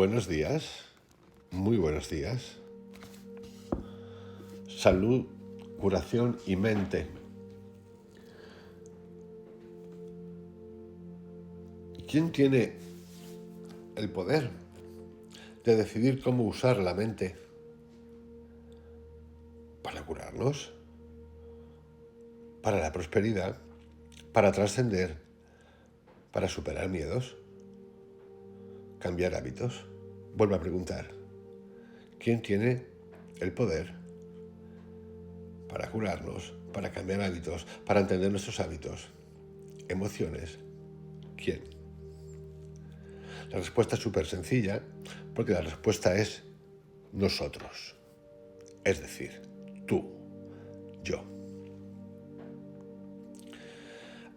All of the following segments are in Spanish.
Buenos días, muy buenos días. Salud, curación y mente. ¿Quién tiene el poder de decidir cómo usar la mente para curarnos, para la prosperidad, para trascender, para superar miedos, cambiar hábitos? Vuelvo a preguntar, ¿quién tiene el poder para curarnos, para cambiar hábitos, para entender nuestros hábitos, emociones? ¿Quién? La respuesta es súper sencilla, porque la respuesta es nosotros. Es decir, tú, yo.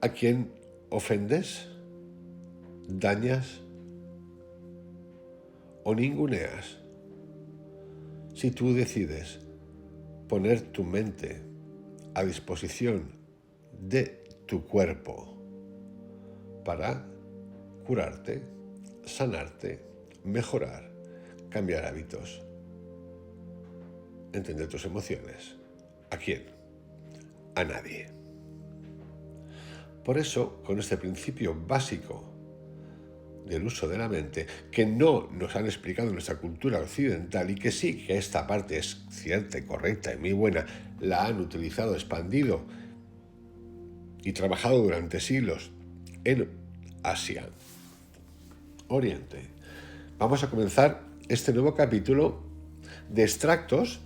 ¿A quién ofendes, dañas o ninguneas? Si tú decides poner tu mente a disposición de tu cuerpo para curarte, sanarte, mejorar, cambiar hábitos, entender tus emociones. ¿A quién? A nadie. Por eso, con este principio básico del uso de la mente, que no nos han explicado en nuestra cultura occidental y que sí que esta parte es cierta y correcta y muy buena, la han utilizado, expandido y trabajado durante siglos en Asia, Oriente. Vamos a comenzar este nuevo capítulo de extractos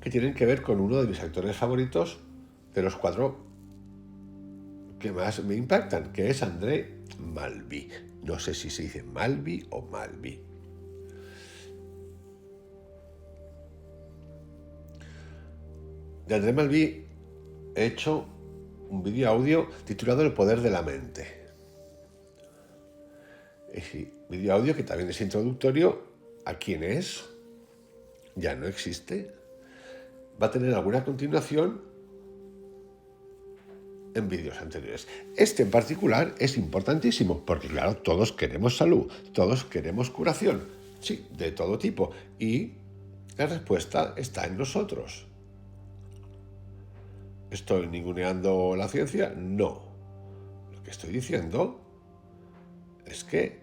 que tienen que ver con uno de mis actores favoritos, de los 4 que más me impactan, que es André Malvi. No sé si se dice Malvi o Malvi. De André Malvi he hecho un vídeo audio titulado El poder de la mente. Ese vídeo audio, que también es introductorio a quién es, ya no existe, va a tener alguna continuación en vídeos anteriores. Este en particular es importantísimo porque, claro, todos queremos salud, todos queremos curación, sí, de todo tipo, y la respuesta está en nosotros. ¿Estoy ninguneando la ciencia? No. Lo que estoy diciendo es que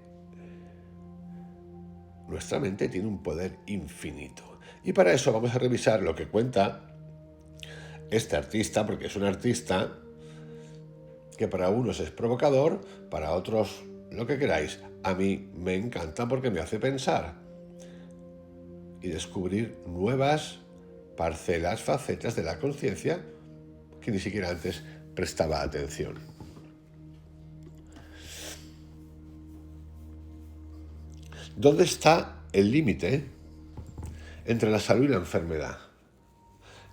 nuestra mente tiene un poder infinito. Y para eso vamos a revisar lo que cuenta este artista, porque es un artista que para unos es provocador, para otros lo que queráis. A mí me encanta porque me hace pensar y descubrir nuevas parcelas, facetas de la conciencia que ni siquiera antes prestaba atención. ¿Dónde está el límite entre la salud y la enfermedad?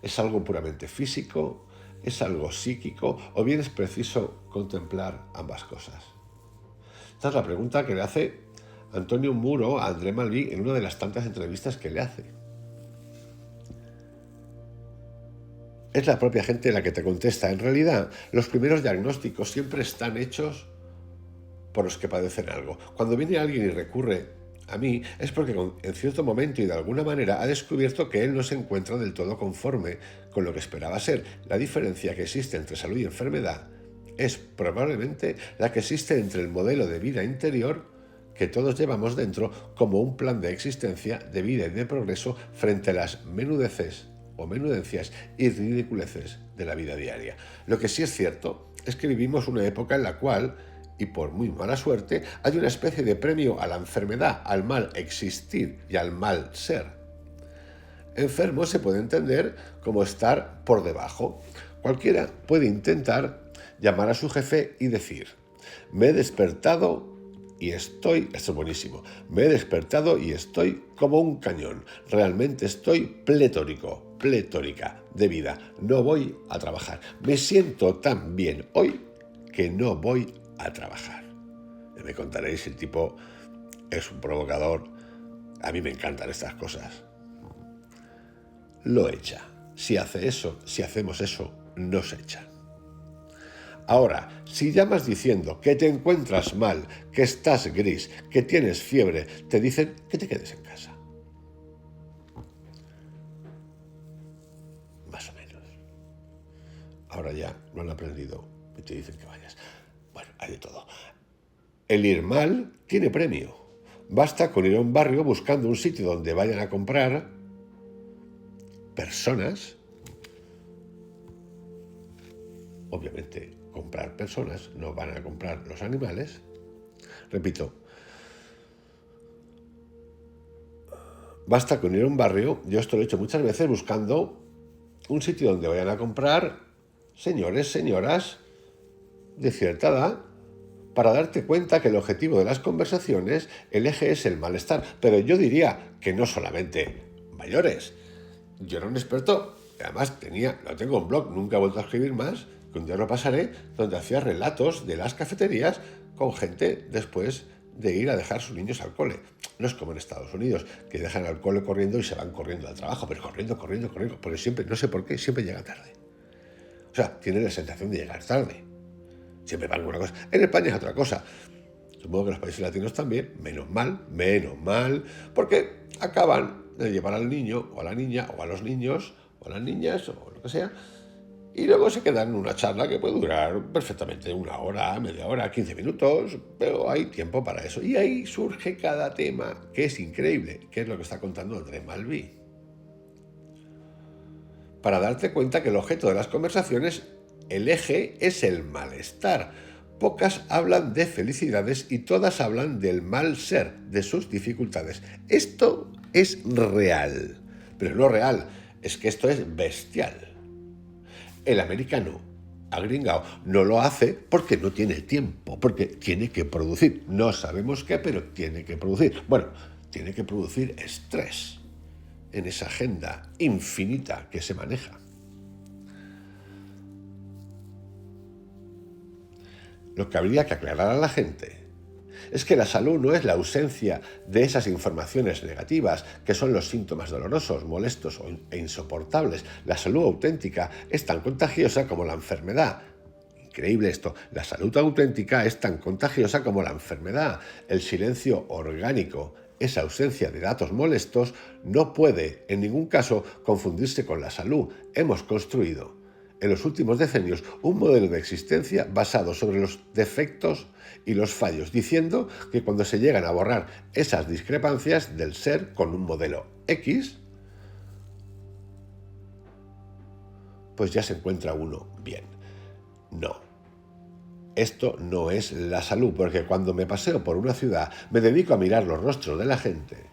¿Es algo puramente físico? ¿Es algo psíquico? ¿O bien es preciso contemplar ambas cosas? Esta es la pregunta que le hace Antonio Muro a André Malvi en una de las tantas entrevistas que le hace. Es la propia gente la que te contesta. En realidad, los primeros diagnósticos siempre están hechos por los que padecen algo. Cuando viene alguien y recurre a mí, es porque en cierto momento y de alguna manera ha descubierto que él no se encuentra del todo conforme con lo que esperaba ser. La diferencia que existe entre salud y enfermedad es probablemente la que existe entre el modelo de vida interior que todos llevamos dentro como un plan de existencia, de vida y de progreso frente a las menudeces o menudencias y ridiculeces de la vida diaria. Lo que sí es cierto es que vivimos una época en la cual, y por muy mala suerte, hay una especie de premio a la enfermedad, al mal existir y al mal ser. Enfermo se puede entender como estar por debajo. Cualquiera puede intentar llamar a su jefe y decir: me he despertado y esto es buenísimo, me he despertado y estoy como un cañón, realmente estoy pletórica de vida, no voy a trabajar, me siento tan bien hoy que no voy a trabajar. Me contaréis si el tipo es un provocador. A mí me encantan estas cosas. Lo echa. Si hace eso, si hacemos eso, nos echa. Ahora, si llamas diciendo que te encuentras mal, que estás gris, que tienes fiebre, te dicen que te quedes en casa. Más o menos. Ahora ya lo han aprendido y te dicen que vayas. Bueno, hay de todo. El ir mal tiene premio. Basta con ir a un barrio buscando un sitio donde vayan a comprar personas. Obviamente, comprar personas, no van a comprar los animales. Repito, basta con ir a un barrio, yo esto lo he hecho muchas veces, buscando un sitio donde vayan a comprar señores, señoras de cierta edad, para darte cuenta que el objetivo de las conversaciones, el eje es el malestar. Pero yo diría que no solamente mayores. Yo era un experto, además lo tengo en blog, nunca he vuelto a escribir más, que un día lo pasaré, donde hacía relatos de las cafeterías con gente después de ir a dejar sus niños al cole. No es como en Estados Unidos, que dejan al cole corriendo y se van corriendo al trabajo, pero corriendo, porque siempre, no sé por qué, siempre llega tarde. O sea, tienen la sensación de llegar tarde. Siempre van una cosa. En España es otra cosa. Supongo que en los países latinos también, menos mal, porque acaban de llevar al niño o a la niña o a los niños o a las niñas o lo que sea, y luego se quedan en una charla que puede durar perfectamente 1 hora, media hora, 15 minutos, pero hay tiempo para eso. Y ahí surge cada tema, que es increíble, que es lo que está contando André Malví. Para darte cuenta que el objeto de las conversaciones, el eje, es el malestar. Pocas hablan de felicidades y todas hablan del mal ser, de sus dificultades. Esto es real, pero no real, es que esto es bestial. El americano agringao no lo hace porque no tiene tiempo, porque tiene que producir. No sabemos qué, pero tiene que producir. Bueno, tiene que producir estrés en esa agenda infinita que se maneja. Lo que habría que aclarar a la gente es que la salud no es la ausencia de esas informaciones negativas, que son los síntomas dolorosos, molestos e insoportables. La salud auténtica es tan contagiosa como la enfermedad. Increíble esto. La salud auténtica es tan contagiosa como la enfermedad. El silencio orgánico, esa ausencia de datos molestos, no puede en ningún caso confundirse con la salud. Hemos construido en los últimos decenios un modelo de existencia basado sobre los defectos y los fallos, diciendo que cuando se llegan a borrar esas discrepancias del ser con un modelo X, pues ya se encuentra uno bien. No. Esto no es la salud, porque cuando me paseo por una ciudad me dedico a mirar los rostros de la gente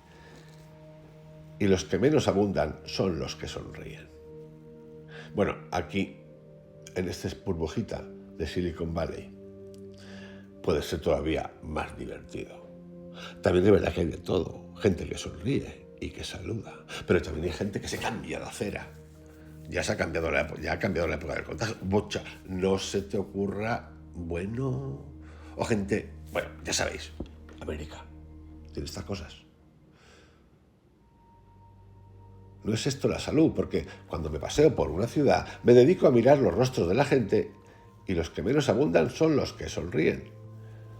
y los que menos abundan son los que sonríen. Bueno, aquí, en esta burbujita de Silicon Valley, puede ser todavía más divertido. También es verdad que hay de todo, gente que sonríe y que saluda, pero también hay gente que se cambia de acera. Ya ha cambiado la época del contagio. Bocha, no se te ocurra, bueno, o gente, bueno, ya sabéis, América tiene estas cosas. No es esto la salud, porque cuando me paseo por una ciudad me dedico a mirar los rostros de la gente y los que menos abundan son los que sonríen.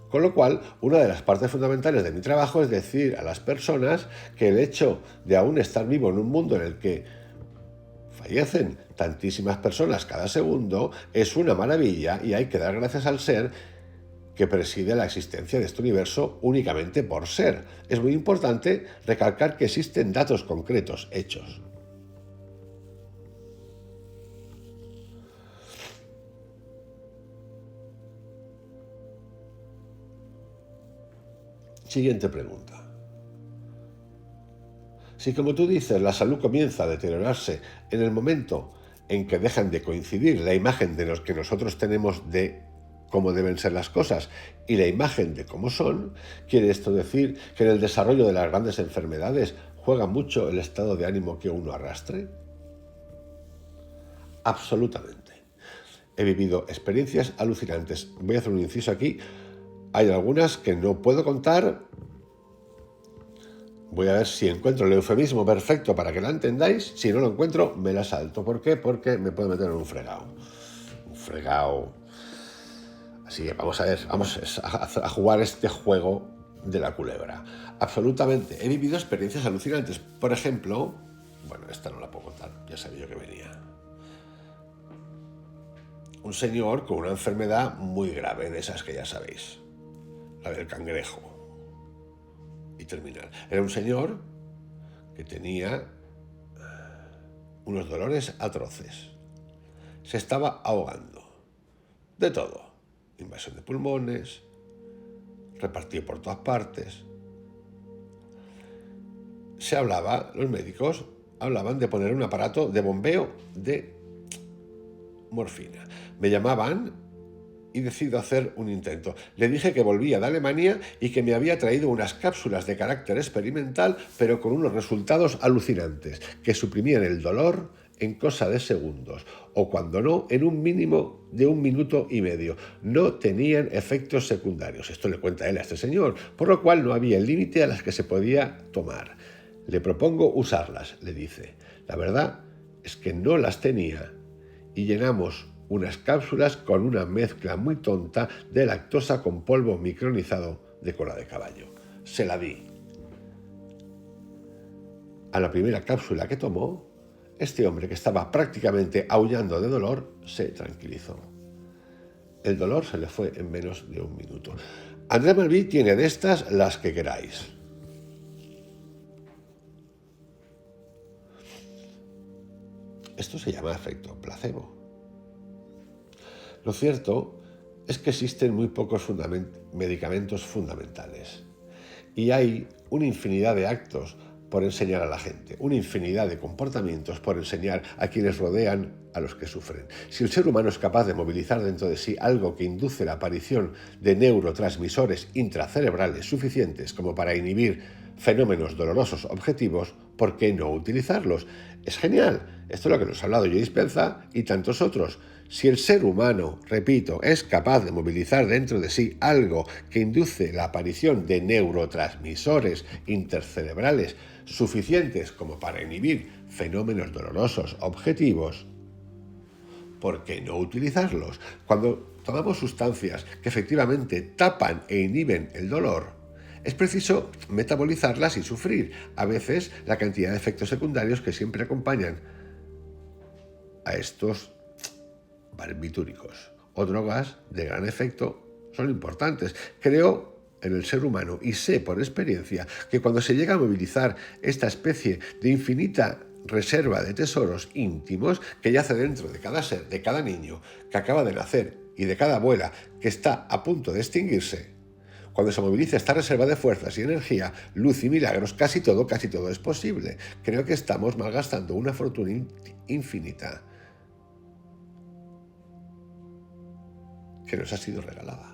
Con lo cual, una de las partes fundamentales de mi trabajo es decir a las personas que el hecho de aún estar vivo en un mundo en el que fallecen tantísimas personas cada segundo es una maravilla y hay que dar gracias al ser que preside la existencia de este universo únicamente por ser. Es muy importante recalcar que existen datos concretos, hechos. Siguiente pregunta. Si, como tú dices, la salud comienza a deteriorarse en el momento en que dejan de coincidir la imagen de los que nosotros tenemos de cómo deben ser las cosas y la imagen de cómo son, ¿quiere esto decir que en el desarrollo de las grandes enfermedades juega mucho el estado de ánimo que uno arrastre? Absolutamente. He vivido experiencias alucinantes. Voy a hacer un inciso aquí. Hay algunas que no puedo contar. Voy a ver si encuentro el eufemismo perfecto para que la entendáis. Si no lo encuentro, me la salto. ¿Por qué? Porque me puedo meter en un fregado. Un fregado Así que vamos a ver, vamos a jugar este juego de la culebra. Absolutamente. He vivido experiencias alucinantes. Por ejemplo, bueno, esta no la puedo contar, ya sabía yo que venía. Un señor con una enfermedad muy grave, de esas que ya sabéis, la del cangrejo y terminal. Era un señor que tenía unos dolores atroces. Se estaba ahogando. De todo. Invasión de pulmones, repartido por todas partes. Los médicos hablaban de poner un aparato de bombeo de morfina. Me llamaban y decido hacer un intento. Le dije que volvía de Alemania y que me había traído unas cápsulas de carácter experimental, pero con unos resultados alucinantes, que suprimían el dolor en cosa de segundos, o cuando no, en un mínimo de 1 minuto y medio. No tenían efectos secundarios. Esto le cuenta él a este señor, por lo cual no había límite a las que se podía tomar. Le propongo usarlas, le dice. La verdad es que no las tenía y llenamos unas cápsulas con una mezcla muy tonta de lactosa con polvo micronizado de cola de caballo. Se la di. A la primera cápsula que tomó, este hombre, que estaba prácticamente aullando de dolor, se tranquilizó. El dolor se le fue en menos de 1 minuto. André Malví tiene de estas las que queráis. Esto se llama efecto placebo. Lo cierto es que existen muy pocos medicamentos fundamentales y hay una infinidad de actos por enseñar a la gente, una infinidad de comportamientos por enseñar a quienes rodean a los que sufren. Si el ser humano es capaz de movilizar dentro de sí algo que induce la aparición de neurotransmisores intracerebrales suficientes como para inhibir fenómenos dolorosos objetivos, ¿por qué no utilizarlos? Es genial. Esto es lo que nos ha hablado Joe Dispenza y tantos otros. Si el ser humano, repito, es capaz de movilizar dentro de sí algo que induce la aparición de neurotransmisores intercerebrales suficientes como para inhibir fenómenos dolorosos objetivos, ¿por qué no utilizarlos? Cuando tomamos sustancias que efectivamente tapan e inhiben el dolor, es preciso metabolizarlas y sufrir, a veces, la cantidad de efectos secundarios que siempre acompañan a estos barbitúricos o drogas de gran efecto. Son importantes. Creo en el ser humano y sé por experiencia que cuando se llega a movilizar esta especie de infinita reserva de tesoros íntimos que yace dentro de cada ser, de cada niño que acaba de nacer y de cada abuela que está a punto de extinguirse, cuando se moviliza esta reserva de fuerzas y energía, luz y milagros, casi todo es posible. Creo que estamos malgastando una fortuna infinita que nos ha sido regalada.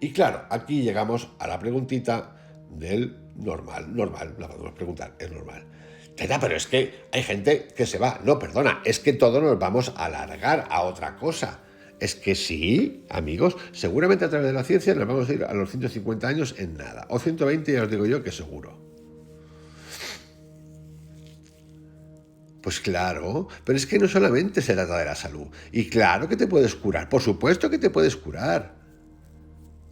Y claro, aquí llegamos a la preguntita del normal, la podemos preguntar, es normal. Teta, pero es que hay gente que se va. No, perdona, es que todos nos vamos a alargar a otra cosa. Es que sí, amigos, seguramente a través de la ciencia nos vamos a ir a los 150 años en nada. O 120, ya os digo yo que seguro. Pues claro, pero es que no solamente se trata de la salud. Y claro que te puedes curar, por supuesto que te puedes curar.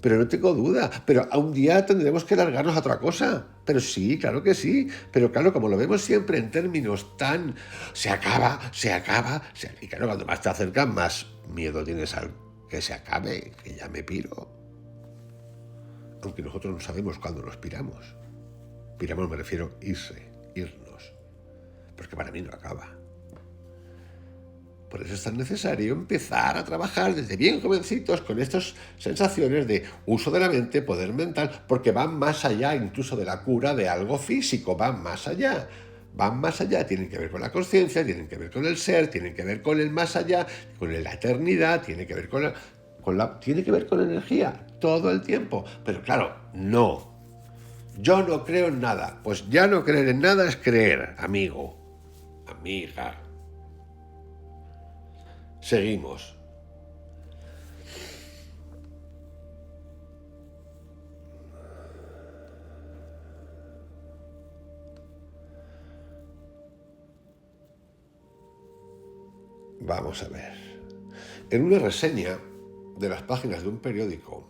Pero no tengo duda, pero a un día tendremos que largarnos a otra cosa. Pero sí, claro que sí. Pero claro, como lo vemos siempre en términos tan... se acaba. Y claro, cuando más te acercas, más miedo tienes al que se acabe, que ya me piro. Aunque nosotros no sabemos cuándo nos piramos. Piramos me refiero irnos. Porque para mí no acaba. Por eso es tan necesario empezar a trabajar desde bien jovencitos con estas sensaciones de uso de la mente, poder mental, porque van más allá incluso de la cura de algo físico, van más allá, tienen que ver con la conciencia, tienen que ver con el ser, tienen que ver con el más allá, con la eternidad, tiene que ver tiene que ver con la energía, todo el tiempo. Pero claro, no. Yo no creo en nada. Pues ya no creer en nada es creer, amigo, amiga. Seguimos. Vamos a ver. En una reseña de las páginas de un periódico,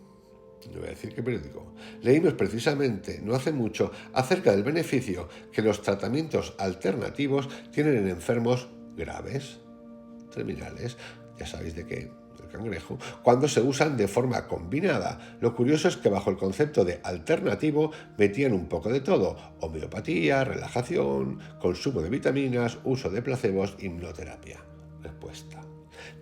no voy a decir qué periódico, leímos precisamente, no hace mucho, acerca del beneficio que los tratamientos alternativos tienen en enfermos graves, terminales, ya sabéis de qué, el cangrejo, cuando se usan de forma combinada. Lo curioso es que bajo el concepto de alternativo metían un poco de todo: homeopatía, relajación, consumo de vitaminas, uso de placebos, hipnoterapia. Respuesta: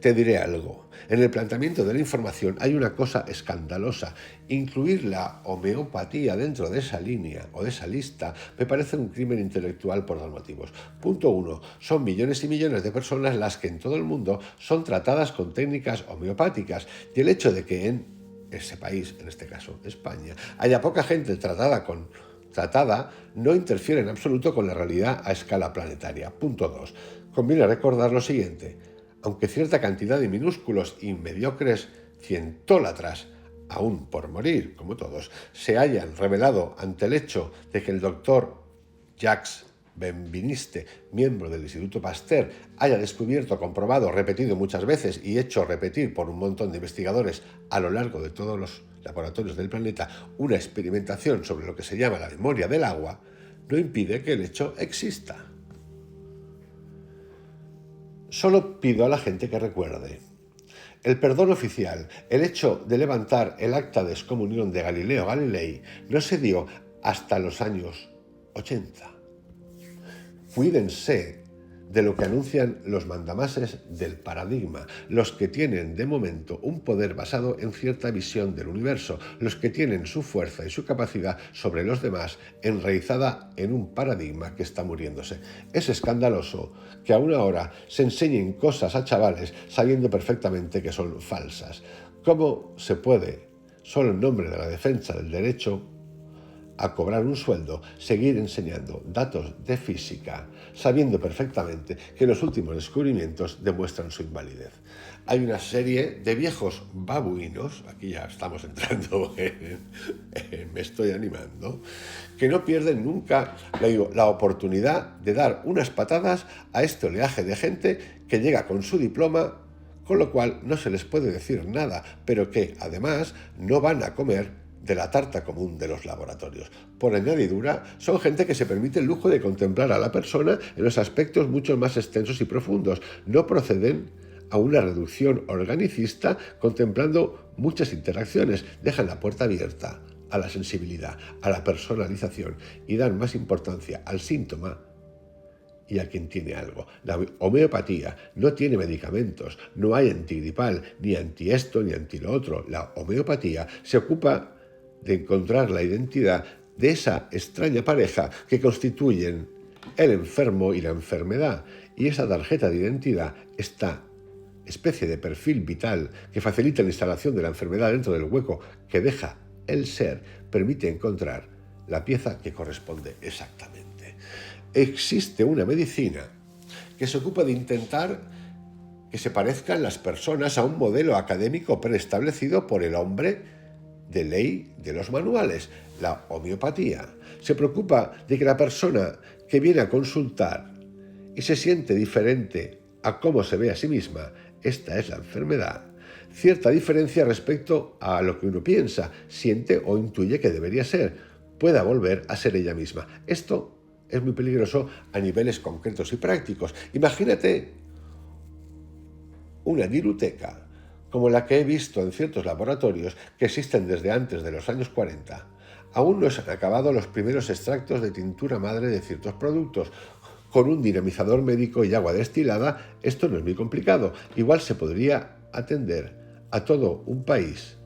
te diré algo. En el planteamiento de la información hay una cosa escandalosa. Incluir la homeopatía dentro de esa línea o de esa lista me parece un crimen intelectual por dos motivos. Punto 1. Son millones y millones de personas las que en todo el mundo son tratadas con técnicas homeopáticas, y el hecho de que en ese país, en este caso España, haya poca gente tratada no interfiere en absoluto con la realidad a escala planetaria. Punto 2. Conviene recordar lo siguiente: aunque cierta cantidad de minúsculos y mediocres cientólatras, aún por morir, como todos, se hayan revelado ante el hecho de que el doctor Jacques Benveniste, miembro del Instituto Pasteur, haya descubierto, comprobado, repetido muchas veces y hecho repetir por un montón de investigadores a lo largo de todos los laboratorios del planeta una experimentación sobre lo que se llama la memoria del agua, no impide que el hecho exista. Solo pido a la gente que recuerde: el perdón oficial, el hecho de levantar el acta de excomunión de Galileo Galilei, no se dio hasta los años 80. Cuídense de lo que anuncian los mandamases del paradigma, los que tienen de momento un poder basado en cierta visión del universo, los que tienen su fuerza y su capacidad sobre los demás enraizada en un paradigma que está muriéndose. Es escandaloso que aún ahora se enseñen cosas a chavales sabiendo perfectamente que son falsas. ¿Cómo se puede, solo en nombre de la defensa del derecho a cobrar un sueldo, seguir enseñando datos de física, sabiendo perfectamente que los últimos descubrimientos demuestran su invalidez? Hay una serie de viejos babuinos, aquí ya estamos entrando me estoy animando, que no pierden nunca la oportunidad de dar unas patadas a este oleaje de gente que llega con su diploma, con lo cual no se les puede decir nada, pero que además no van a comer de la tarta común de los laboratorios. Por añadidura, son gente que se permite el lujo de contemplar a la persona en los aspectos mucho más extensos y profundos. No proceden a una reducción organicista contemplando muchas interacciones. Dejan la puerta abierta a la sensibilidad, a la personalización, y dan más importancia al síntoma y a quien tiene algo. La homeopatía no tiene medicamentos, no hay antigripal, ni anti esto ni anti lo otro. La homeopatía se ocupa de encontrar la identidad de esa extraña pareja que constituyen el enfermo y la enfermedad, y esa tarjeta de identidad, esta especie de perfil vital que facilita la instalación de la enfermedad dentro del hueco que deja el ser, permite encontrar la pieza que corresponde exactamente. Existe una medicina que se ocupa de intentar que se parezcan las personas a un modelo académico preestablecido por el hombre de ley de los manuales, la homeopatía. Se preocupa de que la persona que viene a consultar y se siente diferente a cómo se ve a sí misma, esta es la enfermedad. Cierta diferencia respecto a lo que uno piensa, siente o intuye que debería ser, pueda volver a ser ella misma. Esto es muy peligroso a niveles concretos y prácticos. Imagínate una diruteca como la que he visto en ciertos laboratorios que existen desde antes de los años 40. Aún no se han acabado los primeros extractos de tintura madre de ciertos productos. Con un dinamizador médico y agua destilada, esto no es muy complicado. Igual se podría atender a todo un país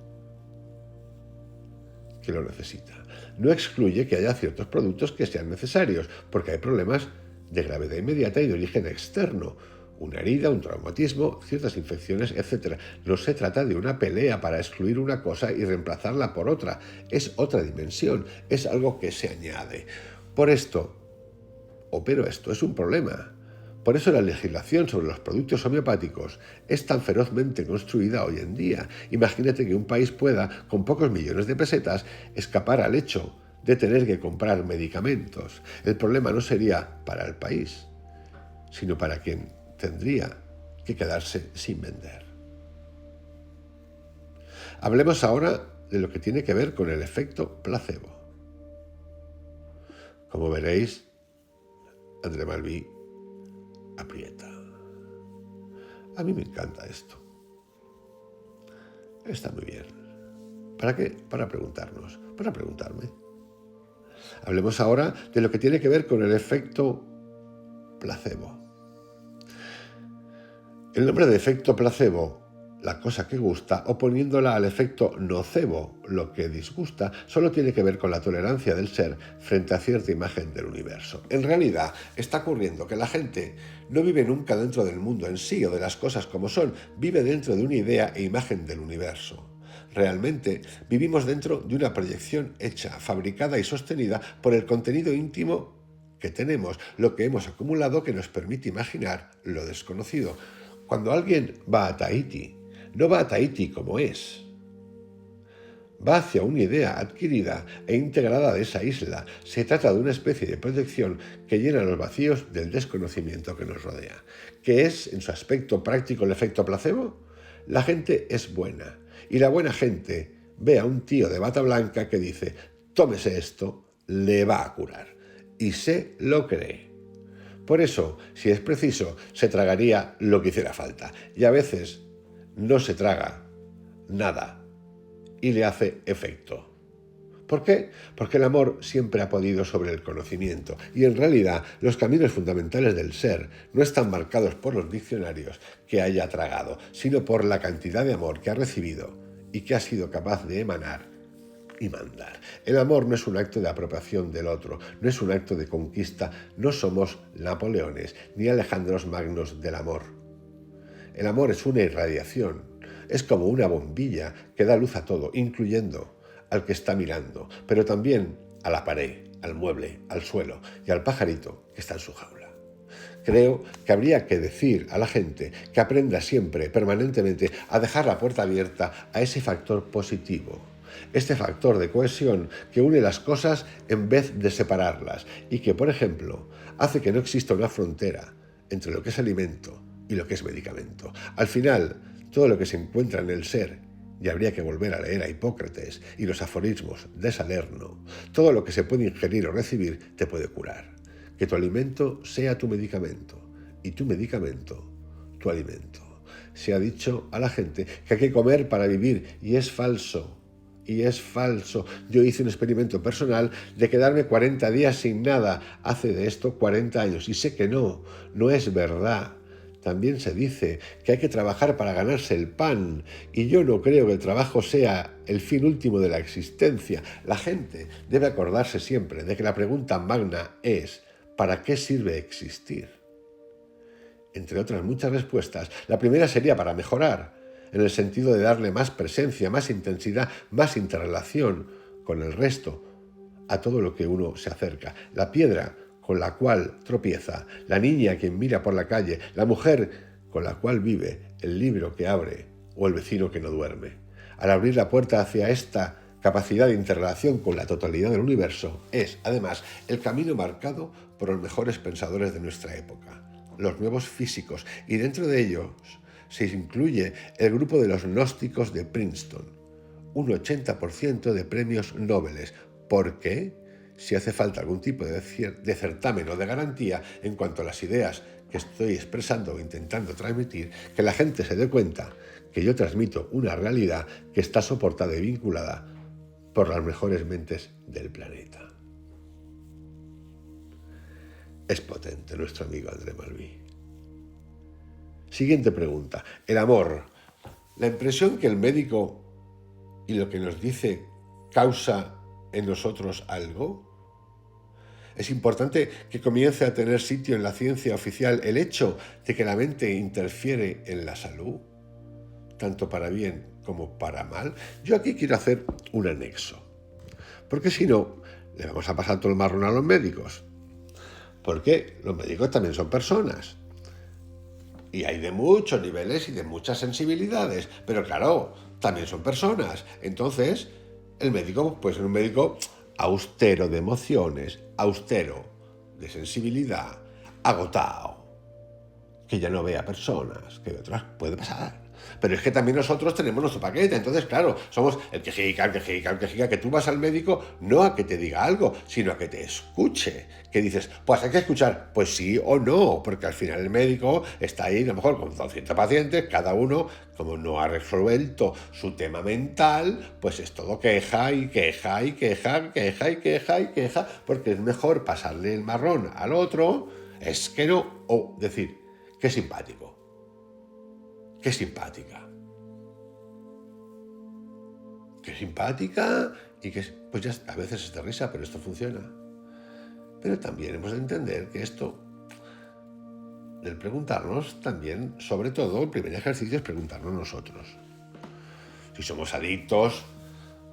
que lo necesita. No excluye que haya ciertos productos que sean necesarios, porque hay problemas de gravedad inmediata y de origen externo. Una herida, un traumatismo, ciertas infecciones, etc. No se trata de una pelea para excluir una cosa y reemplazarla por otra. Es otra dimensión, es algo que se añade. Pero esto es un problema. Por eso la legislación sobre los productos homeopáticos es tan ferozmente construida hoy en día. Imagínate que un país pueda, con pocos millones de pesetas, escapar al hecho de tener que comprar medicamentos. El problema no sería para el país, sino para quien tendría que quedarse sin vender. Hablemos ahora de lo que tiene que ver con el efecto placebo. Como veréis, André Malví aprieta. A mí me encanta esto. Está muy bien. ¿Para qué? Para preguntarnos, para preguntarme. Hablemos ahora de lo que tiene que ver con el efecto placebo. El nombre de efecto placebo, la cosa que gusta, oponiéndola al efecto nocebo, lo que disgusta, solo tiene que ver con la tolerancia del ser frente a cierta imagen del universo. En realidad, está ocurriendo que la gente no vive nunca dentro del mundo en sí o de las cosas como son, vive dentro de una idea e imagen del universo. Realmente vivimos dentro de una proyección hecha, fabricada y sostenida por el contenido íntimo que tenemos, lo que hemos acumulado que nos permite imaginar lo desconocido. Cuando alguien va a Tahití, no va a Tahití como es. Va hacia una idea adquirida e integrada de esa isla. Se trata de una especie de proyección que llena los vacíos del desconocimiento que nos rodea. ¿Qué es, en su aspecto práctico, el efecto placebo? La gente es buena. Y la buena gente ve a un tío de bata blanca que dice: tómese esto, le va a curar. Y se lo cree. Por eso, si es preciso, se tragaría lo que hiciera falta. Y a veces no se traga nada y le hace efecto. ¿Por qué? Porque el amor siempre ha podido sobre el conocimiento, y en realidad los caminos fundamentales del ser no están marcados por los diccionarios que haya tragado, sino por la cantidad de amor que ha recibido y que ha sido capaz de emanar y mandar. El amor no es un acto de apropiación del otro, no es un acto de conquista, no somos Napoleones ni Alejandros Magnos del amor. El amor es una irradiación, es como una bombilla que da luz a todo, incluyendo al que está mirando, pero también a la pared, al mueble, al suelo y al pajarito que está en su jaula. Creo que habría que decir a la gente que aprenda siempre, permanentemente, a dejar la puerta abierta a ese factor positivo, este factor de cohesión que une las cosas en vez de separarlas y que, por ejemplo, hace que no exista una frontera entre lo que es alimento y lo que es medicamento. Al final, todo lo que se encuentra en el ser, y habría que volver a leer a Hipócrates y los aforismos de Salerno, todo lo que se puede ingerir o recibir te puede curar. Que tu alimento sea tu medicamento y tu medicamento tu alimento. Se ha dicho a la gente que hay que comer para vivir y es falso. Y es falso. Yo hice un experimento personal de quedarme 40 días sin nada hace de esto 40 años y sé que no es verdad. También se dice que hay que trabajar para ganarse el pan y yo no creo que el trabajo sea el fin último de la existencia. La gente debe acordarse siempre de que la pregunta magna es: ¿para qué sirve existir? Entre otras muchas respuestas, la primera sería para mejorar, en el sentido de darle más presencia, más intensidad, más interrelación con el resto a todo lo que uno se acerca. La piedra con la cual tropieza, la niña a quien mira por la calle, la mujer con la cual vive, el libro que abre o el vecino que no duerme. Al abrir la puerta hacia esta capacidad de interrelación con la totalidad del universo, es, además, el camino marcado por los mejores pensadores de nuestra época, los nuevos físicos, y dentro de ellos se incluye el grupo de los gnósticos de Princeton, un 80% de premios Nobel. ¿Por qué? Si hace falta algún tipo de certamen o de garantía en cuanto a las ideas que estoy expresando o intentando transmitir, que la gente se dé cuenta que yo transmito una realidad que está soportada y vinculada por las mejores mentes del planeta. Es potente nuestro amigo André Malví. Siguiente pregunta. El amor. La impresión que el médico y lo que nos dice causa en nosotros algo. Es importante que comience a tener sitio en la ciencia oficial el hecho de que la mente interfiere en la salud, tanto para bien como para mal. Yo aquí quiero hacer un anexo, porque si no, le vamos a pasar todo el marrón a los médicos. Porque los médicos también son personas. Y hay de muchos niveles y de muchas sensibilidades, pero claro, también son personas. Entonces, el médico puede ser un médico austero de emociones, austero de sensibilidad, agotado, que ya no ve a personas, que de otras puede pasar. Pero es que también nosotros tenemos nuestro paquete. Entonces, claro, somos el quejica, que tú vas al médico no a que te diga algo, sino a que te escuche. Que dices, pues hay que escuchar, pues sí o no, porque al final el médico está ahí, a lo mejor con 200 pacientes, cada uno, como no ha resuelto su tema mental, pues es todo queja, porque es mejor pasarle el marrón al otro, es que no, o decir, qué simpático. Qué simpática. Qué simpática y que, pues ya a veces es de risa, pero esto funciona. Pero también hemos de entender que esto, del preguntarnos, también, sobre todo, el primer ejercicio es preguntarnos nosotros. Si somos adictos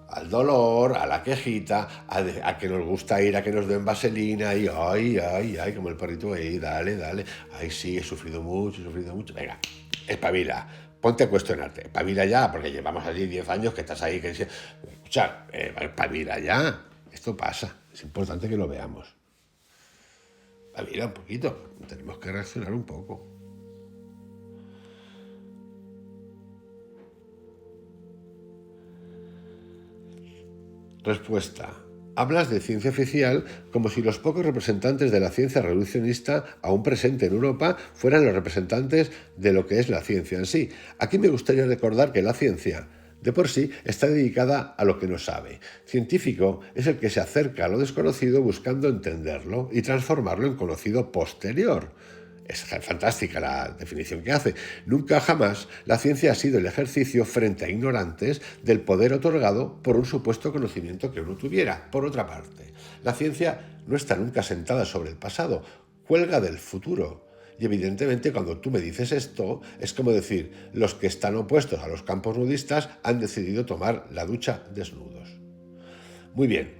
al dolor, a la quejita, a que nos gusta ir a que nos den vaselina y ay, como el perrito ahí, dale, ay sí, he sufrido mucho, venga, espabila, ponte a cuestionarte, espabila ya, porque llevamos allí 10 años que estás ahí, que escucha, espabila ya, esto pasa, es importante que lo veamos. Espabila un poquito, tenemos que reaccionar un poco. Respuesta. Hablas de ciencia oficial como si los pocos representantes de la ciencia revolucionista aún presente en Europa fueran los representantes de lo que es la ciencia en sí. Aquí me gustaría recordar que la ciencia, de por sí, está dedicada a lo que no sabe. Científico es el que se acerca a lo desconocido buscando entenderlo y transformarlo en conocido posterior. Es fantástica la definición que hace. Nunca jamás la ciencia ha sido el ejercicio frente a ignorantes del poder otorgado por un supuesto conocimiento que uno tuviera. Por otra parte, la ciencia no está nunca sentada sobre el pasado, cuelga del futuro. Y evidentemente cuando tú me dices esto, es como decir, los que están opuestos a los campos nudistas han decidido tomar la ducha desnudos. Muy bien.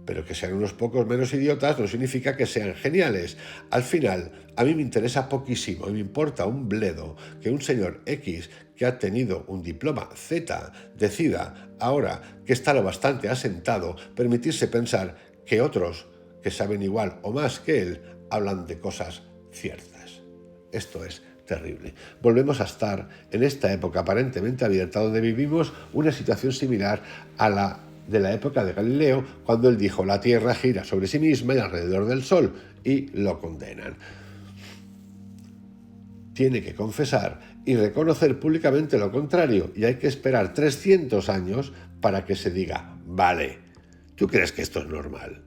Pero que sean unos pocos menos idiotas no significa que sean geniales. Al final, a mí me interesa poquísimo y me importa un bledo que un señor X que ha tenido un diploma Z decida, ahora que está lo bastante asentado, permitirse pensar que otros, que saben igual o más que él, hablan de cosas ciertas. Esto es terrible. Volvemos a estar en esta época aparentemente abierta donde vivimos una situación similar a la de la época de Galileo, cuando él dijo la Tierra gira sobre sí misma y alrededor del Sol, y lo condenan. Tiene que confesar y reconocer públicamente lo contrario, y hay que esperar 300 años para que se diga, vale, ¿tú crees que esto es normal?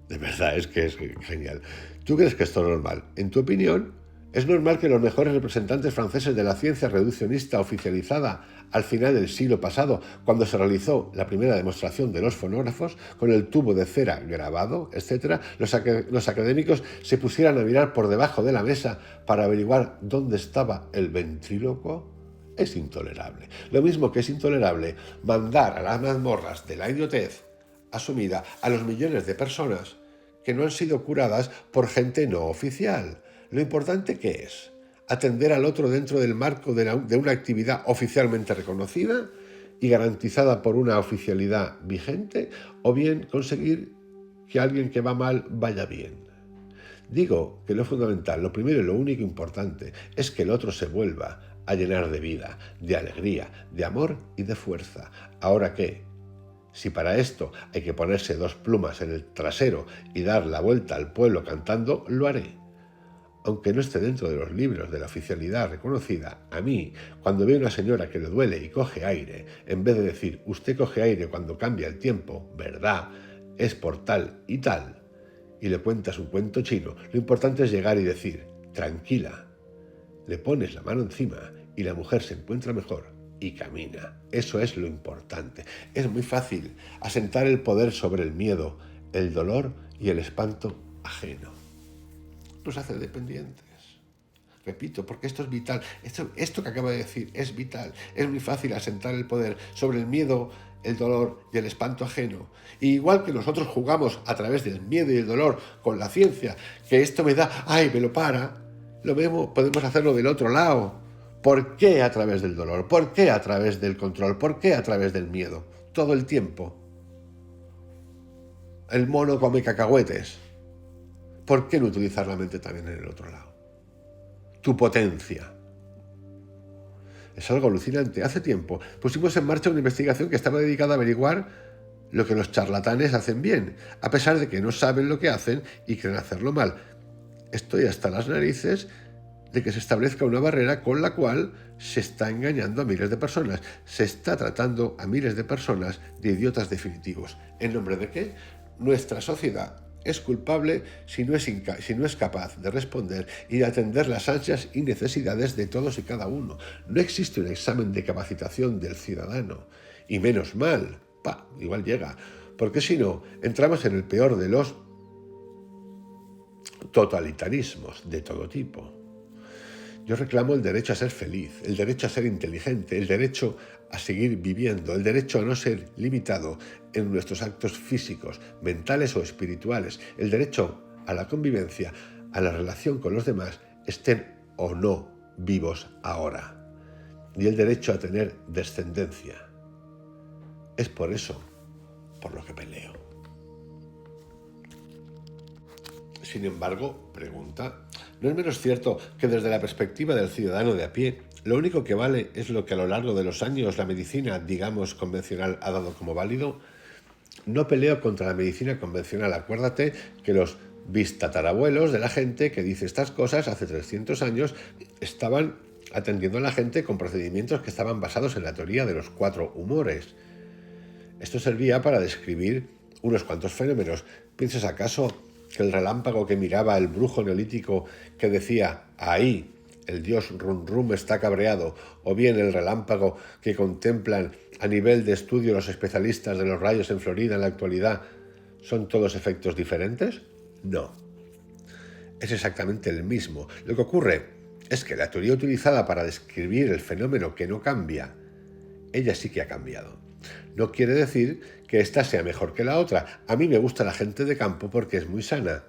De verdad, es que es genial. ¿Tú crees que esto es normal? En tu opinión, ¿es normal que los mejores representantes franceses de la ciencia reduccionista oficializada al final del siglo pasado, cuando se realizó la primera demostración de los fonógrafos, con el tubo de cera grabado, etc., los académicos se pusieran a mirar por debajo de la mesa para averiguar dónde estaba el ventrílocuo? Es intolerable. Lo mismo que es intolerable mandar a las mazmorras de la idiotez asumida a los millones de personas que no han sido curadas por gente no oficial. Lo importante que es atender al otro dentro del marco de una actividad oficialmente reconocida y garantizada por una oficialidad vigente, o bien conseguir que alguien que va mal vaya bien. Digo que lo fundamental, lo primero y lo único importante es que el otro se vuelva a llenar de vida, de alegría, de amor y de fuerza. ¿Ahora qué? Si para esto hay que ponerse 2 plumas en el trasero y dar la vuelta al pueblo cantando, lo haré. Aunque no esté dentro de los libros de la oficialidad reconocida, a mí, cuando veo una señora que le duele y coge aire, en vez de decir, usted coge aire cuando cambia el tiempo, ¿verdad? Es por tal y tal, y le cuentas un cuento chino, lo importante es llegar y decir, tranquila, le pones la mano encima y la mujer se encuentra mejor y camina. Eso es lo importante. Es muy fácil asentar el poder sobre el miedo, el dolor y el espanto ajeno. Nos hace dependientes. Repito, porque esto es vital. Esto que acabo de decir es vital. Es muy fácil asentar el poder sobre el miedo, el dolor y el espanto ajeno. Y igual que nosotros jugamos a través del miedo y el dolor con la ciencia, que esto me da, ay, me lo para, lo mismo podemos hacerlo del otro lado. ¿Por qué a través del dolor? ¿Por qué a través del control? ¿Por qué a través del miedo? Todo el tiempo. El mono come cacahuetes. ¿Por qué no utilizar la mente también en el otro lado? Tu potencia. Es algo alucinante. Hace tiempo pusimos en marcha una investigación que estaba dedicada a averiguar lo que los charlatanes hacen bien, a pesar de que no saben lo que hacen y creen hacerlo mal. Estoy hasta las narices de que se establezca una barrera con la cual se está engañando a miles de personas. Se está tratando a miles de personas de idiotas definitivos. ¿En nombre de qué? Nuestra sociedad es culpable si no es capaz de responder y de atender las ansias y necesidades de todos y cada uno. No existe un examen de capacitación del ciudadano. Y menos mal, igual llega. Porque si no, entramos en el peor de los totalitarismos de todo tipo. Yo reclamo el derecho a ser feliz, el derecho a ser inteligente, el derecho a seguir viviendo, el derecho a no ser limitado en nuestros actos físicos, mentales o espirituales, el derecho a la convivencia, a la relación con los demás, estén o no vivos ahora, y el derecho a tener descendencia. Es por eso por lo que peleo. Sin embargo, pregunta, ¿no es menos cierto que desde la perspectiva del ciudadano de a pie, lo único que vale es lo que a lo largo de los años la medicina, digamos, convencional ha dado como válido? No peleo contra la medicina convencional. Acuérdate que los bistatarabuelos de la gente que dice estas cosas hace 300 años estaban atendiendo a la gente con procedimientos que estaban basados en la teoría de los 4 humores. Esto servía para describir unos cuantos fenómenos. ¿Piensas acaso que el relámpago que miraba el brujo neolítico que decía «ahí, el dios Rum Rum está cabreado», o bien el relámpago que contemplan a nivel de estudio los especialistas de los rayos en Florida en la actualidad, son todos efectos diferentes? No. Es exactamente el mismo. Lo que ocurre es que la teoría utilizada para describir el fenómeno que no cambia, ella sí que ha cambiado. No quiere decir que esta sea mejor que la otra. A mí me gusta la gente de campo porque es muy sana.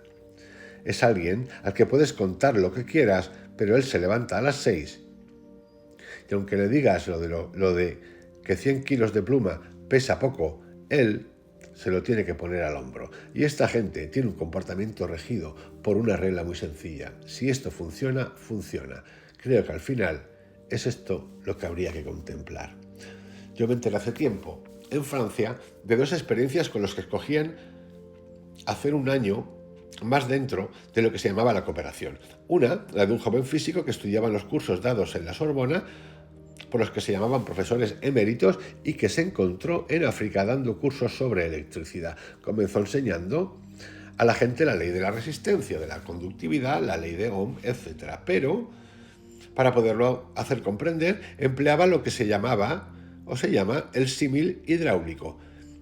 Es alguien al que puedes contar lo que quieras, pero él se levanta a las 6. Y aunque le digas lo de que 100 kilos de pluma pesa poco, él se lo tiene que poner al hombro. Y esta gente tiene un comportamiento regido por una regla muy sencilla. Si esto funciona, funciona. Creo que al final es esto lo que habría que contemplar. Yo me enteré hace tiempo, en Francia, de 2 experiencias con los que escogían hacer un año más dentro de lo que se llamaba la cooperación. Una, la de un joven físico que estudiaba en los cursos dados en la Sorbona, por los que se llamaban profesores eméritos, y que se encontró en África dando cursos sobre electricidad. Comenzó enseñando a la gente la ley de la resistencia, de la conductividad, la ley de Ohm, etc. Pero, para poderlo hacer comprender, empleaba lo que se llamaba o se llama el símil hidráulico,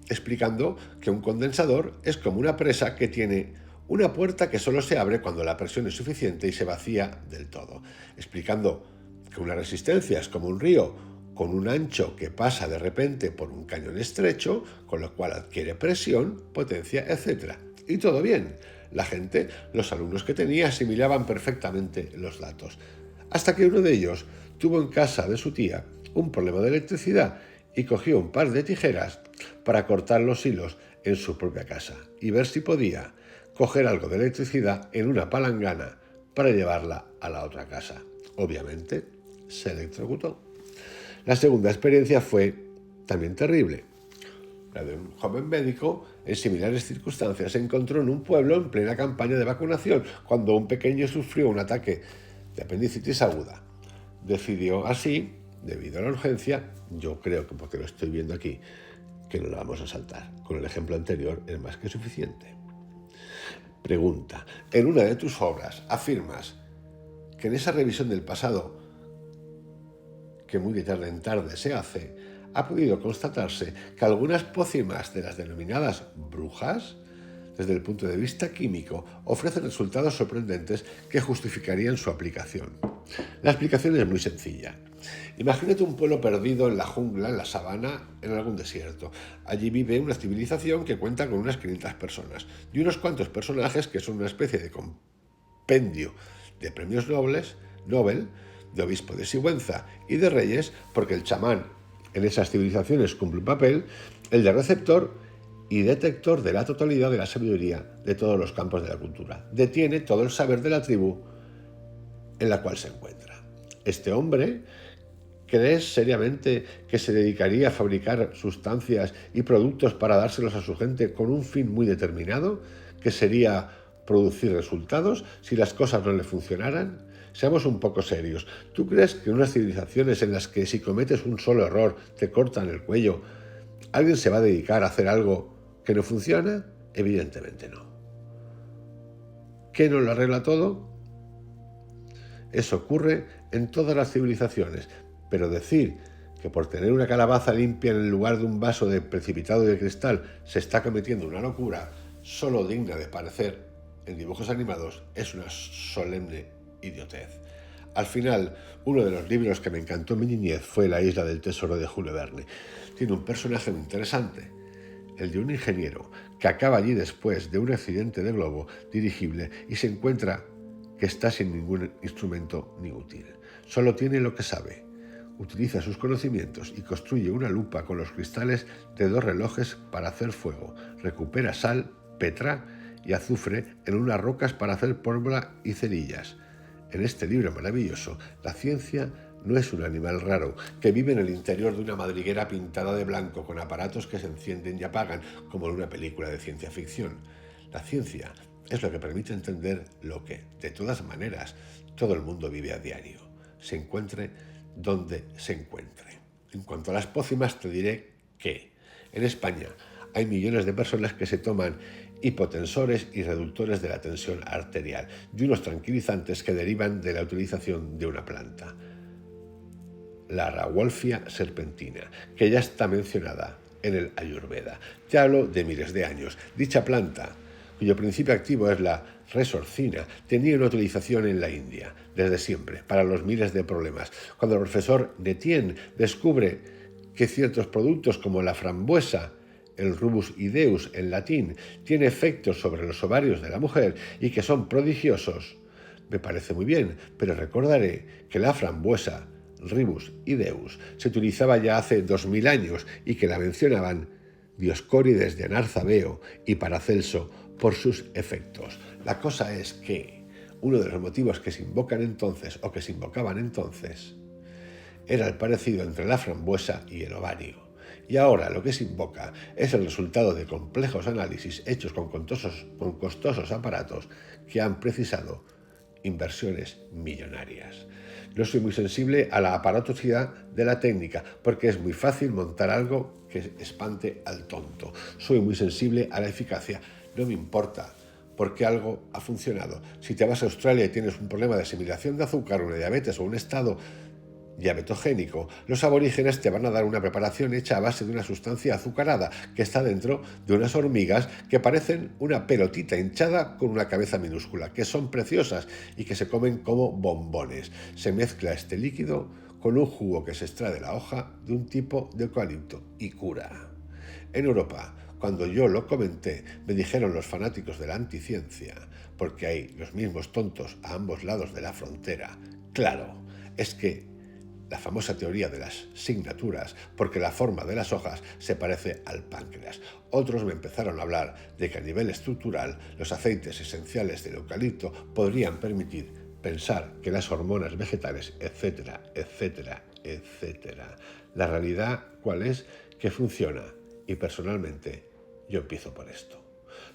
explicando que un condensador es como una presa que tiene una puerta que solo se abre cuando la presión es suficiente y se vacía del todo, explicando que una resistencia es como un río con un ancho que pasa de repente por un cañón estrecho, con lo cual adquiere presión, potencia, etc. Y todo bien. La gente, los alumnos que tenía, asimilaban perfectamente los datos. Hasta que uno de ellos tuvo en casa de su tía un problema de electricidad y cogió un par de tijeras para cortar los hilos en su propia casa y ver si podía coger algo de electricidad en una palangana para llevarla a la otra casa. Obviamente, se electrocutó. La segunda experiencia fue también terrible. La de un joven médico, en similares circunstancias, se encontró en un pueblo en plena campaña de vacunación, cuando un pequeño sufrió un ataque de apendicitis aguda. Decidió así, debido a la urgencia, yo creo que porque lo estoy viendo aquí, que no la vamos a saltar. Con el ejemplo anterior es más que suficiente. Pregunta. En una de tus obras afirmas que en esa revisión del pasado, que muy de tarde en tarde se hace, ha podido constatarse que algunas pócimas de las denominadas brujas, desde el punto de vista químico, ofrecen resultados sorprendentes que justificarían su aplicación. La explicación es muy sencilla. Imagínate un pueblo perdido en la jungla, en la sabana, en algún desierto. Allí vive una civilización que cuenta con unas 500 personas y unos cuantos personajes que son una especie de compendio de premios Nobel, de obispo de Sigüenza y de reyes, porque el chamán en esas civilizaciones cumple un papel, el de receptor y detector de la totalidad de la sabiduría de todos los campos de la cultura. Detiene todo el saber de la tribu en la cual se encuentra. Este hombre, ¿Crees seriamente que se dedicaría a fabricar sustancias y productos para dárselos a su gente con un fin muy determinado, que sería producir resultados si las cosas no le funcionaran? Seamos un poco serios. ¿Tú crees que en unas civilizaciones en las que si cometes un solo error te cortan el cuello, alguien se va a dedicar a hacer algo que no funciona? Evidentemente no. ¿Qué no lo arregla todo? Eso ocurre en todas las civilizaciones, pero decir que por tener una calabaza limpia en el lugar de un vaso de precipitado de cristal se está cometiendo una locura solo digna de parecer en dibujos animados es una solemne idiotez. Al final, uno de los libros que me encantó en mi niñez fue La isla del tesoro de Julio Verne. Tiene un personaje muy interesante, el de un ingeniero que acaba allí después de un accidente de globo dirigible y se encuentra que está sin ningún instrumento ni útil. Solo tiene lo que sabe. Utiliza sus conocimientos y construye una lupa con los cristales de 2 relojes para hacer fuego. Recupera sal, petra y azufre en unas rocas para hacer pólvora y cerillas. En este libro maravilloso, la ciencia no es un animal raro que vive en el interior de una madriguera pintada de blanco con aparatos que se encienden y apagan como en una película de ciencia ficción. La ciencia es lo que permite entender lo que, de todas maneras, todo el mundo vive a diario, se encuentre donde se encuentre. En cuanto a las pócimas, te diré que en España hay millones de personas que se toman hipotensores y reductores de la tensión arterial y unos tranquilizantes que derivan de la utilización de una planta, la Rauwolfia serpentina, que ya está mencionada en el Ayurveda. Te hablo de miles de años. Dicha planta, cuyo principio activo es la resorcina, tenía una utilización en la India desde siempre para los miles de problemas. Cuando el profesor Detienne descubre que ciertos productos como la frambuesa, el rubus ideus en latín, tiene efectos sobre los ovarios de la mujer y que son prodigiosos, me parece muy bien, pero recordaré que la frambuesa, ribus ideus, se utilizaba ya hace 2000 años y que la mencionaban Dioscórides de Anarzabeo y Paracelso por sus efectos. La cosa es que uno de los motivos que se invocan entonces o que se invocaban entonces era el parecido entre la frambuesa y el ovario. Y ahora lo que se invoca es el resultado de complejos análisis hechos con costosos aparatos que han precisado inversiones millonarias. No soy muy sensible a la aparatosidad de la técnica porque es muy fácil montar algo que espante al tonto. Soy muy sensible a la eficacia. No me importa porque algo ha funcionado. Si te vas a Australia y tienes un problema de asimilación de azúcar, una diabetes o un estado diabetogénico, los aborígenes te van a dar una preparación hecha a base de una sustancia azucarada que está dentro de unas hormigas que parecen una pelotita hinchada con una cabeza minúscula, que son preciosas y que se comen como bombones. Se mezcla este líquido con un jugo que se extrae de la hoja de un tipo de eucalipto y cura. En Europa, cuando yo lo comenté, me dijeron los fanáticos de la anticiencia, porque hay los mismos tontos a ambos lados de la frontera. Claro, es que la famosa teoría de las signaturas, porque la forma de las hojas se parece al páncreas. Otros me empezaron a hablar de que a nivel estructural los aceites esenciales del eucalipto podrían permitir pensar que las hormonas vegetales, etcétera, etcétera, etcétera. La realidad, ¿cuál es? Que funciona. Y personalmente, yo empiezo por esto.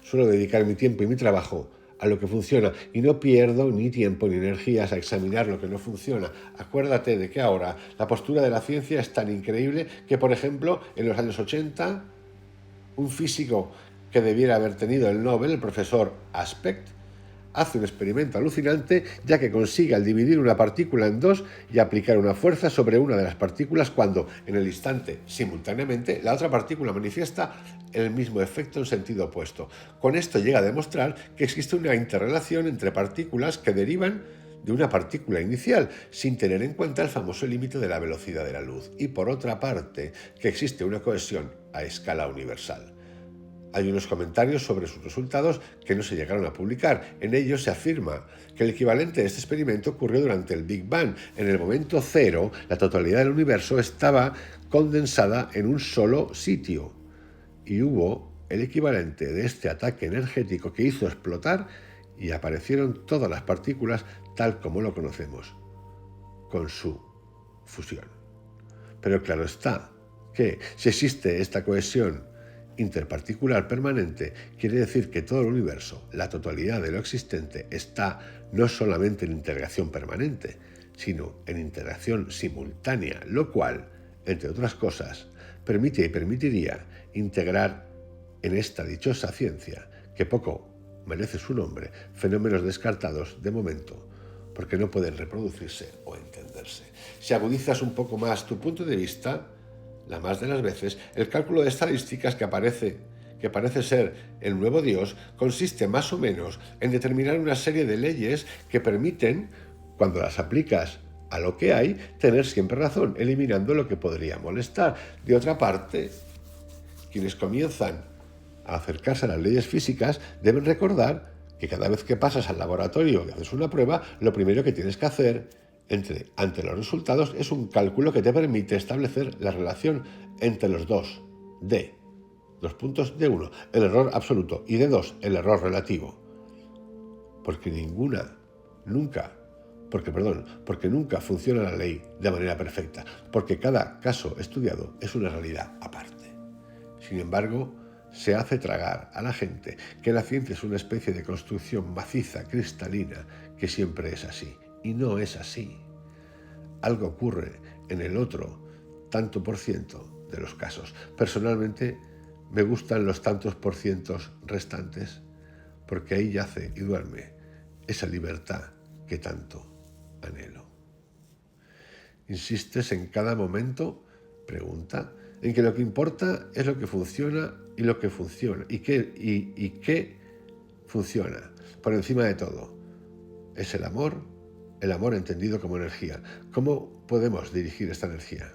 Suelo dedicar mi tiempo y mi trabajo a lo que funciona y no pierdo ni tiempo ni energías a examinar lo que no funciona. Acuérdate de que ahora la postura de la ciencia es tan increíble que, por ejemplo, en los años 80, un físico que debiera haber tenido el Nobel, el profesor Aspect, hace un experimento alucinante ya que consigue al dividir una partícula en dos y aplicar una fuerza sobre una de las partículas cuando, en el instante, simultáneamente, la otra partícula manifiesta el mismo efecto en sentido opuesto. Con esto llega a demostrar que existe una interrelación entre partículas que derivan de una partícula inicial, sin tener en cuenta el famoso límite de la velocidad de la luz. Y por otra parte, que existe una cohesión a escala universal. Hay unos comentarios sobre sus resultados que no se llegaron a publicar. En ellos se afirma que el equivalente de este experimento ocurrió durante el Big Bang. En el momento cero, la totalidad del universo estaba condensada en un solo sitio. Y hubo el equivalente de este ataque energético que hizo explotar y aparecieron todas las partículas tal como lo conocemos, con su fusión. Pero claro está que si existe esta cohesión interparticular permanente, quiere decir que todo el universo, la totalidad de lo existente, está no solamente en integración permanente, sino en interacción simultánea, lo cual, entre otras cosas, permite y permitiría integrar en esta dichosa ciencia, que poco merece su nombre, fenómenos descartados de momento, porque no pueden reproducirse o entenderse. Si agudizas un poco más tu punto de vista, la más de las veces, el cálculo de estadísticas que parece ser el nuevo Dios, consiste más o menos en determinar una serie de leyes que permiten, cuando las aplicas a lo que hay, tener siempre razón, eliminando lo que podría molestar. De otra parte, quienes comienzan a acercarse a las leyes físicas deben recordar que cada vez que pasas al laboratorio y haces una prueba, lo primero que tienes que hacer ante los resultados es un cálculo que te permite establecer la relación entre los dos puntos de 1, el error absoluto, y de 2, el error relativo. Porque nunca funciona la ley de manera perfecta, porque cada caso estudiado es una realidad aparte. Sin embargo, se hace tragar a la gente que la ciencia es una especie de construcción maciza, cristalina, que siempre es así. Y no es así. Algo ocurre en el otro tanto por ciento de los casos. Personalmente, me gustan los tantos por cientos restantes, porque ahí yace y duerme esa libertad que tanto anhelo. ¿Insistes en cada momento? Pregunta. En que lo que importa es lo que funciona y lo que funciona. ¿Y qué funciona? Por encima de todo, es el amor entendido como energía. ¿Cómo podemos dirigir esta energía?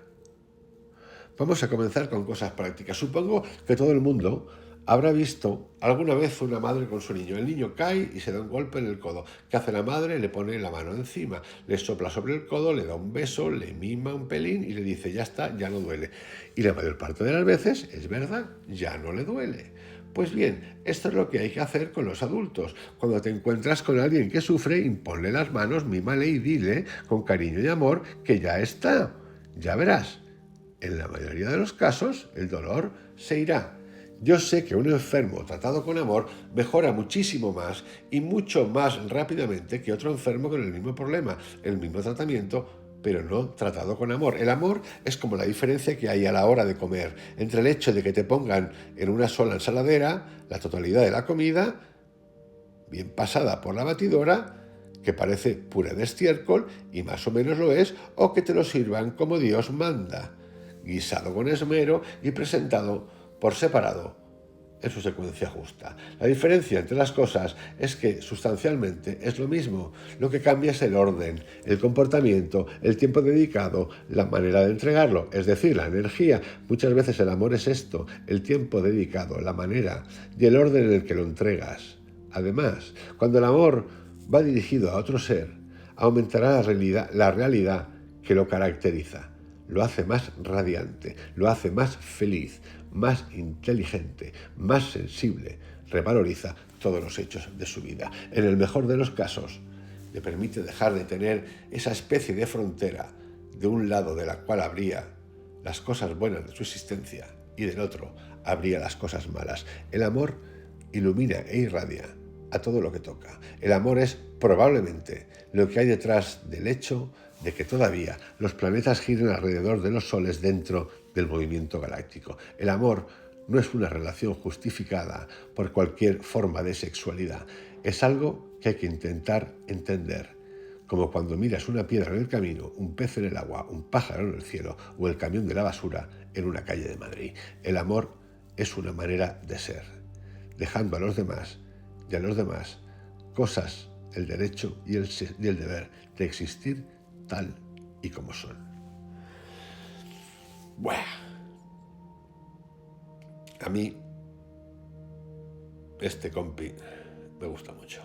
Vamos a comenzar con cosas prácticas. Supongo que todo el mundo habrá visto alguna vez una madre con su niño. El niño cae y se da un golpe en el codo. ¿Qué hace la madre? Le pone la mano encima, le sopla sobre el codo, le da un beso, le mima un pelín y le dice, ya está, ya no duele. Y la mayor parte de las veces, es verdad, ya no le duele. Pues bien, esto es lo que hay que hacer con los adultos. Cuando te encuentras con alguien que sufre, imponle las manos, mímale y dile con cariño y amor que ya está. Ya verás, en la mayoría de los casos el dolor se irá. Yo sé que un enfermo tratado con amor mejora muchísimo más y mucho más rápidamente que otro enfermo con el mismo problema, el mismo tratamiento, pero no tratado con amor. El amor es como la diferencia que hay a la hora de comer entre el hecho de que te pongan en una sola ensaladera la totalidad de la comida, bien pasada por la batidora, que parece puré de estiércol y más o menos lo es, o que te lo sirvan como Dios manda, guisado con esmero y presentado por separado en su secuencia justa. La diferencia entre las cosas es que sustancialmente es lo mismo. Lo que cambia es el orden, el comportamiento, el tiempo dedicado, la manera de entregarlo, es decir, la energía. Muchas veces el amor es esto, el tiempo dedicado, la manera y el orden en el que lo entregas. Además, cuando el amor va dirigido a otro ser, aumentará la realidad que lo caracteriza. Lo hace más radiante, lo hace más feliz, más inteligente, más sensible, revaloriza todos los hechos de su vida. En el mejor de los casos, le permite dejar de tener esa especie de frontera de un lado de la cual habría las cosas buenas de su existencia y del otro habría las cosas malas. El amor ilumina e irradia a todo lo que toca. El amor es probablemente lo que hay detrás del hecho de que todavía los planetas giren alrededor de los soles dentro del movimiento galáctico. El amor no es una relación justificada por cualquier forma de sexualidad. Es algo que hay que intentar entender, como cuando miras una piedra en el camino, un pez en el agua, un pájaro en el cielo o el camión de la basura en una calle de Madrid. El amor es una manera de ser, dejando a los demás y a los demás cosas, el derecho y el deber de existir tal y como son. Buah. A mí este compi me gusta mucho,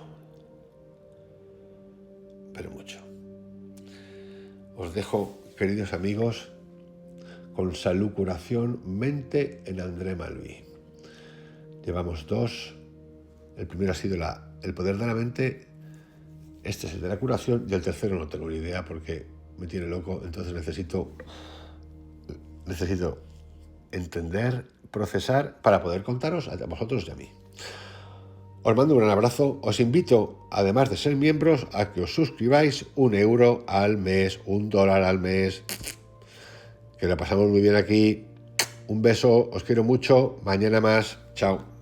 pero mucho. Os dejo, queridos amigos, con Salud Curación Mente en André Malví. Llevamos 2. El primero ha sido el poder de la mente. Este es el de la curación y el tercero no tengo ni idea porque me tiene loco, entonces necesito necesito entender, procesar para poder contaros a vosotros y a mí. Os mando un gran abrazo, os invito, además de ser miembros, a que os suscribáis €1 al mes, $1 al mes, que la pasamos muy bien aquí. Un beso, os quiero mucho, mañana más, chao.